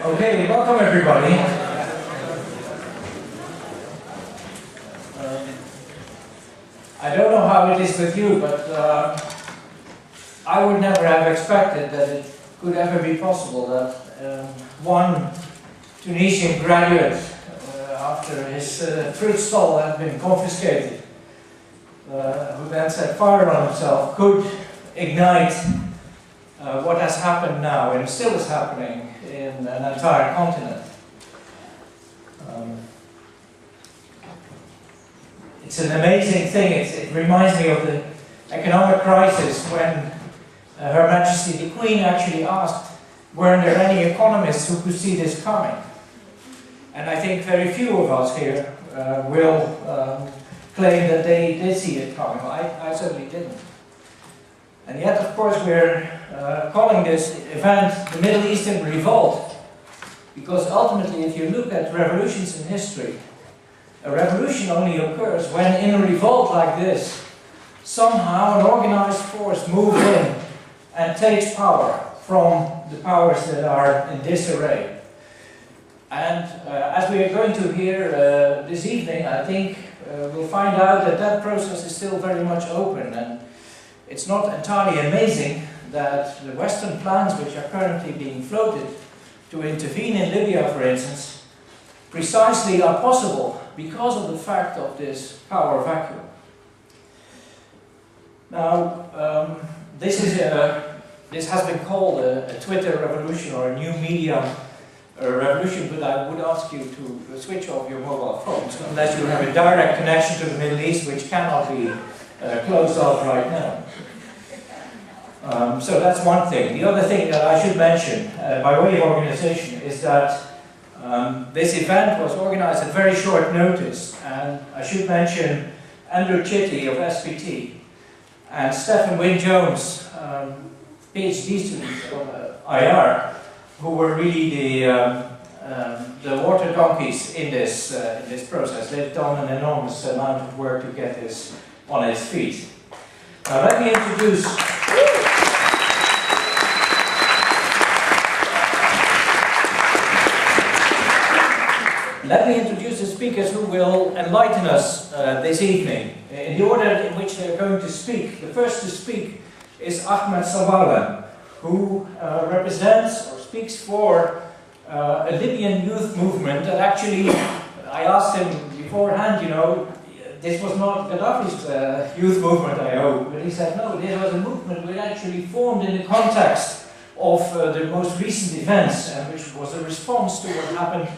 Okay, welcome everybody. I don't know how it is with you, but I would never have expected that it could ever be possible that one Tunisian graduate, after his fruit stall had been confiscated, who then set fire on himself, could ignite what has happened now and still is happening in an entire continent. It's an amazing thing. It reminds me of the economic crisis when Her Majesty the Queen actually asked, weren't there any economists who could see this coming? And I think very few of us here will claim that they did see it coming. I certainly didn't. And yet, of course, we're calling this event the Middle Eastern Revolt, because ultimately, if you look at revolutions in history, a revolution only occurs when, in a revolt like this, somehow an organized force moves in and takes power from the powers that are in disarray. And as we are going to hear this evening, I think we'll find out that that process is still very much open. And it's not entirely amazing that the Western plans which are currently being floated to intervene in Libya, for instance, precisely are possible because of the fact of this power vacuum. Now, this has been called a Twitter revolution or a new media revolution, but I would ask you to switch off your mobile phones unless you have a direct connection to the Middle East, which cannot be closed off right now. So that's one thing. The other thing that I should mention, by way of organization, is that this event was organized at very short notice, and I should mention Andrew Chitty of SPT and Stephen Wynne-Jones, PhD student of IR, who were really the water donkeys in this process. They've done an enormous amount of work to get this on its feet. Now let me introduce the speakers who will enlighten us this evening, in the order in which they're going to speak. The first to speak is Ahmed Sawalem, who represents or speaks for a Libyan youth movement that actually, I asked him beforehand, you know, this was not Gaddafi's youth movement, I hope, but he said no, this was a movement which actually formed in the context of the most recent events, and which was a response to what happened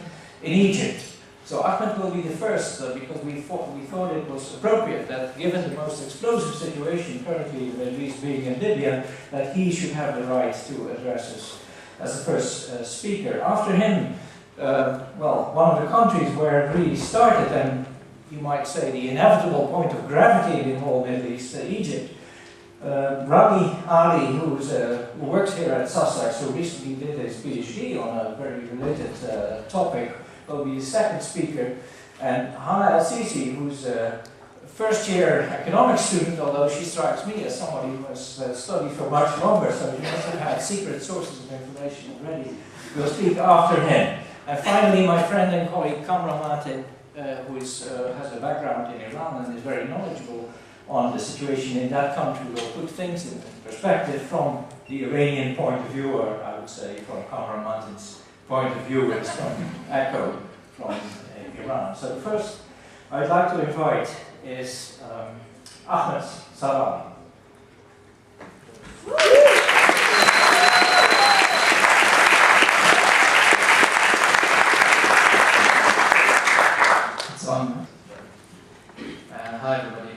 in Egypt. So Ahmed will be the first, because we thought it was appropriate that, given the most explosive situation currently, at least being in Libya, that he should have the right to address us as the first speaker. After him, well, one of the countries where it really started, and you might say the inevitable point of gravity in the whole Middle East, Egypt. Rami Ali, who works here at Sussex, who recently did his PhD on a very related topic, will be the second speaker, and Hannah El-Sisi, who's a first-year economics student, although she strikes me as somebody who has studied for much longer, so she must have had secret sources of information already, will speak after him. And finally, my friend and colleague Kamran Matin, who has a background in Iran and is very knowledgeable on the situation in that country, will put things in perspective from the Iranian point of view, or I would say from Kamran Matin's point of view, with some echo from Iran. So first I'd like to invite is Ahmed Sawalem. It's on. Hi everybody,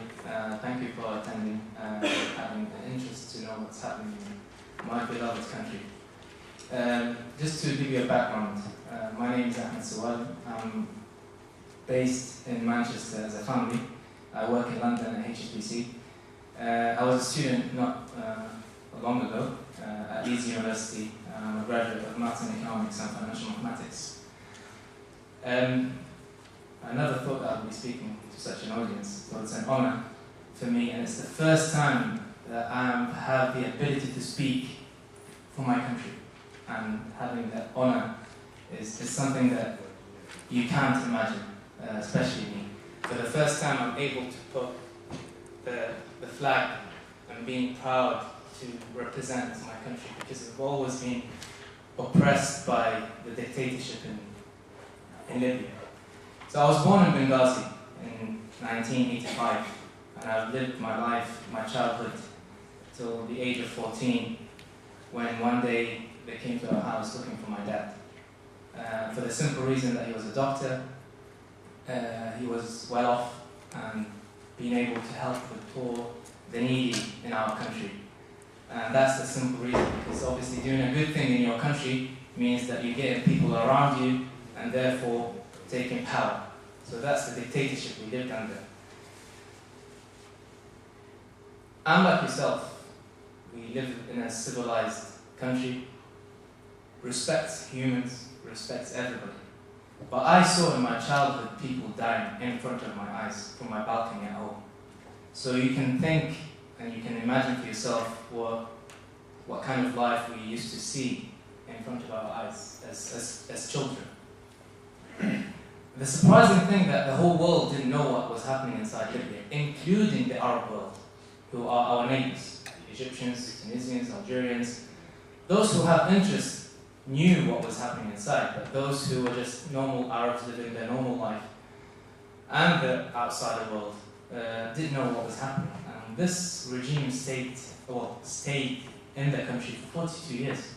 thank you for attending and having the interest to know what's happening in my beloved country. Just to give you a background, my name is Ahmed Sawalem. I'm based in Manchester as a family. I work in London at HSBC. I was a student not long ago at Leeds University. I'm a graduate of Maths and Economics and Financial Mathematics. I never thought that I would be speaking to such an audience, so it's an honor for me, and it's the first time that I have the ability to speak for my country, and having that honor is something that you can't imagine, especially me. For the first time, I'm able to put the flag and being proud to represent my country, because we've always been oppressed by the dictatorship in Libya. So I was born in Benghazi in 1985, and I've lived my life, my childhood, till the age of 14, when one day they came to our house looking for my dad. For the simple reason that he was a doctor, he was well off and being able to help the poor, the needy in our country. And that's the simple reason, because obviously doing a good thing in your country means that you're getting people around you and therefore taking power. So that's the dictatorship we lived under. I'm like yourself. We live in a civilized country, respects humans, respects everybody. But I saw in my childhood people dying in front of my eyes from my balcony at home. So you can think and you can imagine for yourself what kind of life we used to see in front of our eyes as children. The surprising thing that the whole world didn't know what was happening inside Libya, including the Arab world, who are our neighbors, Egyptians, Tunisians, Algerians. Those who have interest knew what was happening inside, but those who were just normal Arabs living their normal life and the outsider world didn't know what was happening. And this regime stayed in the country for 42 years.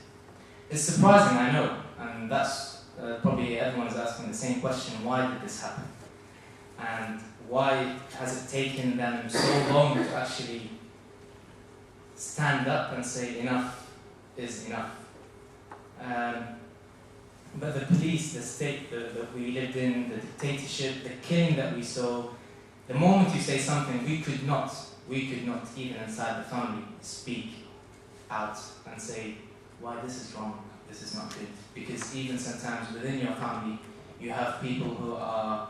It's surprising, I know, and that's probably everyone's asking the same question: why did this happen? And why has it taken them so long to actually stand up and say enough is enough? But the police, the state that we lived in, the dictatorship, the killing that we saw, the moment you say something, we could not even inside the family speak out and say why this is wrong, this is not good. Because even sometimes within your family, you have people who are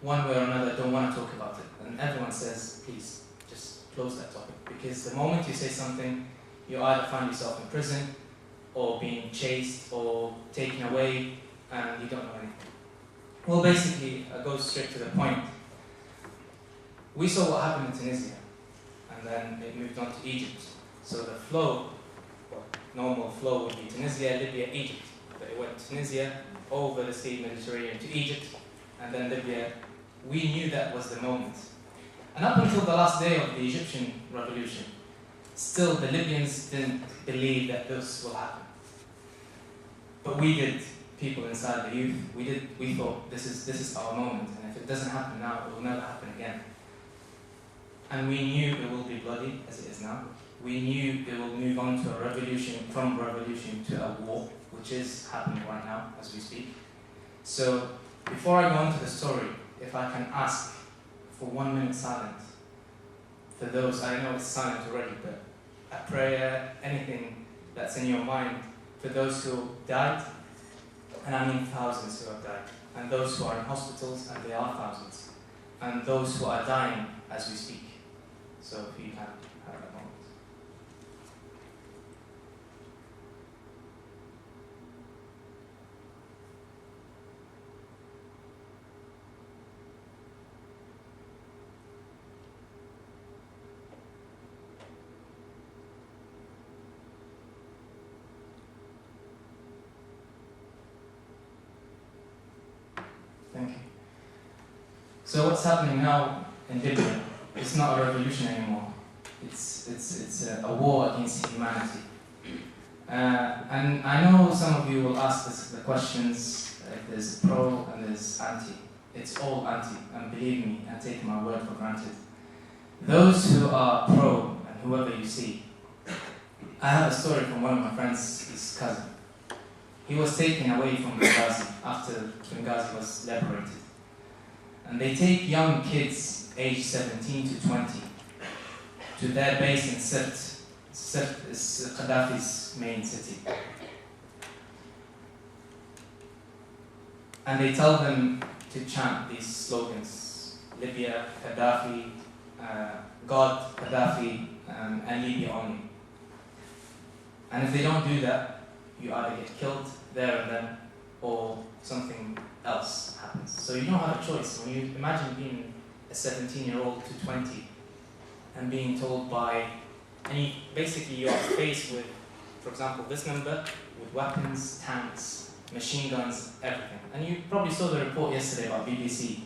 one way or another don't want to talk about it. And everyone says, please, just close that topic. Because the moment you say something, you either find yourself in prison or being chased or taken away, and you don't know anything. Well, basically, I go straight to the point. We saw what happened in Tunisia, and then it moved on to Egypt. So the flow, normal flow would be Tunisia, Libya, Egypt. But it went Tunisia, over the sea Mediterranean to Egypt, and then Libya. We knew that was the moment. And up until the last day of the Egyptian revolution, still the Libyans didn't believe that this will happen. But we did, people inside the youth, we thought this is our moment, and if it doesn't happen now, it will never happen again. And we knew it will be bloody, as it is now. We knew it will move on to a revolution, from revolution to a war, which is happening right now as we speak. So, before I go into the story, if I can ask for 1 minute silence for those, I know it's silent already, but a prayer, anything that's in your mind, for those who died, and I mean thousands who have died, and those who are in hospitals, and they are thousands, and those who are dying as we speak. So if you can have that moment. Thank you. So what's happening now in Libya? It's not a revolution anymore. It's a war against humanity. And I know some of you will ask us the questions, if there's pro and there's anti. It's all anti, and believe me, and take my word for granted. Those who are pro, and whoever you see, I have a story from one of my friends, his cousin. He was taken away from Benghazi after Benghazi was liberated. And they take young kids, aged 17 to 20, to their base in Sirte. Sirte is Gaddafi's main city. And they tell them to chant these slogans: Libya, Gaddafi, God, Gaddafi, and Libya only. And if they don't do that, you either get killed there and then, or something else happens. So you don't have a choice. When you imagine being a 17-year-old to 20 and being told by, basically you are faced with, for example, this number with weapons, tanks, machine guns, everything. And you probably saw the report yesterday about BBC,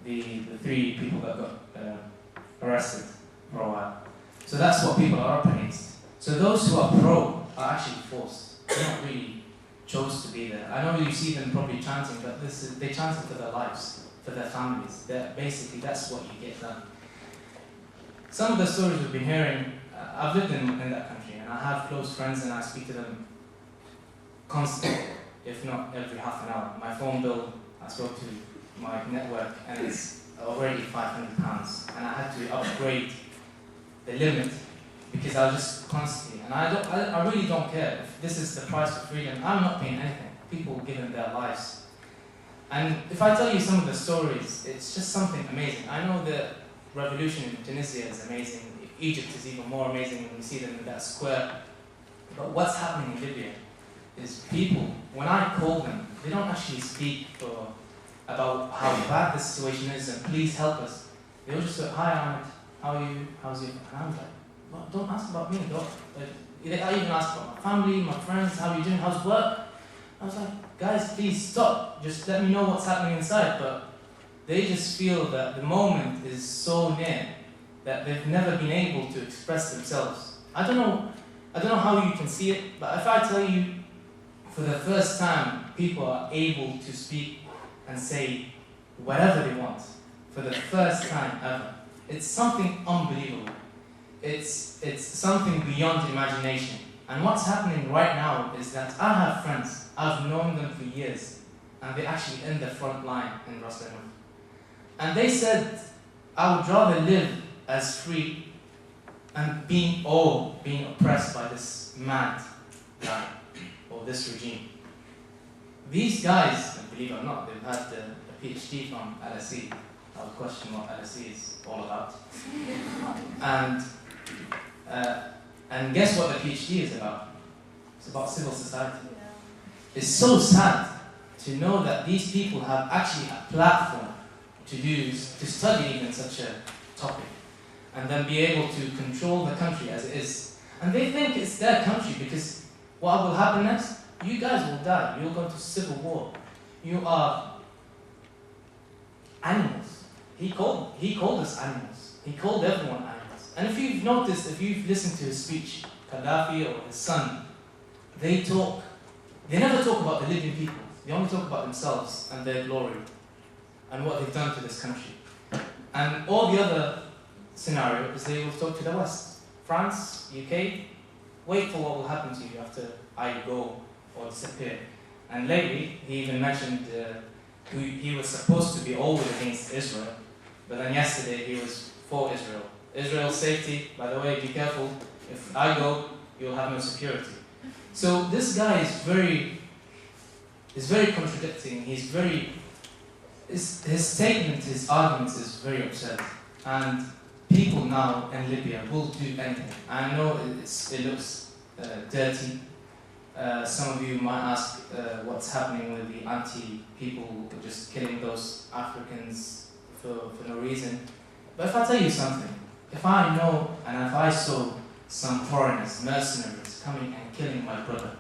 the 3 people that got arrested for a while. So that's what people are up against. So those who are pro are actually forced. They don't really chose to be there. I know you see them probably chanting, but they chant it for their lives, for their families. Basically, that's what you get done. Some of the stories we've been hearing, I've lived in that country, and I have close friends, and I speak to them constantly, if not every half an hour. My phone bill, I spoke to my network, and it's already £500, and I had to upgrade the limit because I was just constantly, and I really don't care if this is the price for freedom. I'm not paying anything. People giving their lives, and if I tell you some of the stories, it's just something amazing. I know the revolution in Tunisia is amazing. Egypt is even more amazing when you see them in that square. But what's happening in Libya is people, when I call them, they don't actually speak about how bad the situation is and please help us. They all just say, "Hi Ahmed, how are you? How's you?" And I'm like, well, don't ask about me, I even ask about my family, my friends, how are you doing, how's work? I was like, guys, please stop. Just let me know what's happening inside. But they just feel that the moment is so near that they've never been able to express themselves. I don't know how you can see it, but if I tell you, for the first time, people are able to speak and say whatever they want, for the first time ever. It's something unbelievable. It's something beyond imagination. And what's happening right now is that I have friends, I've known them for years, and they're actually in the front line in Roslenon. And they said, I would rather live as free and being oppressed by this mad guy or this regime. These guys, believe it or not, they've had a PhD from LSE. I would question what LSE is all about. And guess what the PhD is about? It's about civil society. It's so sad to know that these people have actually a platform to study even such a topic, and then be able to control the country as it is. And they think it's their country because what will happen next? You guys will die. You'll go into civil war. You are animals. He called us animals. He called everyone animals. And if you've noticed, if you've listened to his speech, Gaddafi or his son, they never talk about the living people. They only talk about themselves and their glory and what they've done to this country. And all the other scenario is they will talk to the West. France, UK, wait for what will happen to you after I go or disappear. And lately, he even mentioned he was supposed to be always against Israel, but then yesterday he was for Israel. Israel's safety, by the way, be careful. If I go, you'll have no security. So this guy is very contradicting. His statement, his arguments is very absurd. And people now in Libya will do anything. I know it looks dirty. Some of you might ask what's happening with the anti-people just killing those Africans for no reason. But if I tell you something, if I know and if I saw some foreigners, mercenaries, coming and killing my brother,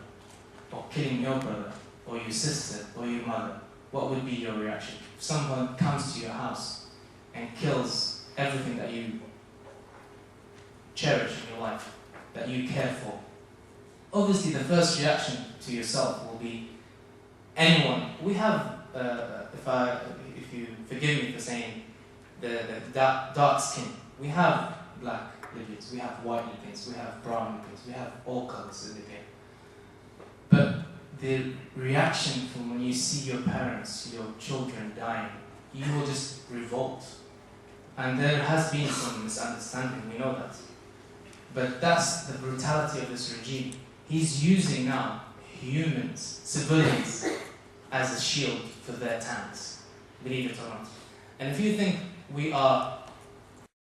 or killing your brother, or your sister, or your mother, what would be your reaction? If someone comes to your house and kills everything that you cherish in your life, that you care for, obviously the first reaction to yourself will be anyone. We have, if you forgive me for saying, the dark skin. We have black Libyans, we have white Libyans, we have brown Libyans, we have all colors in Libya. But the reaction from when you see your parents, your children dying, you will just revolt. And there has been some misunderstanding, we know that. But that's the brutality of this regime. He's using now humans, civilians, as a shield for their tanks, believe it or not. And if you think we are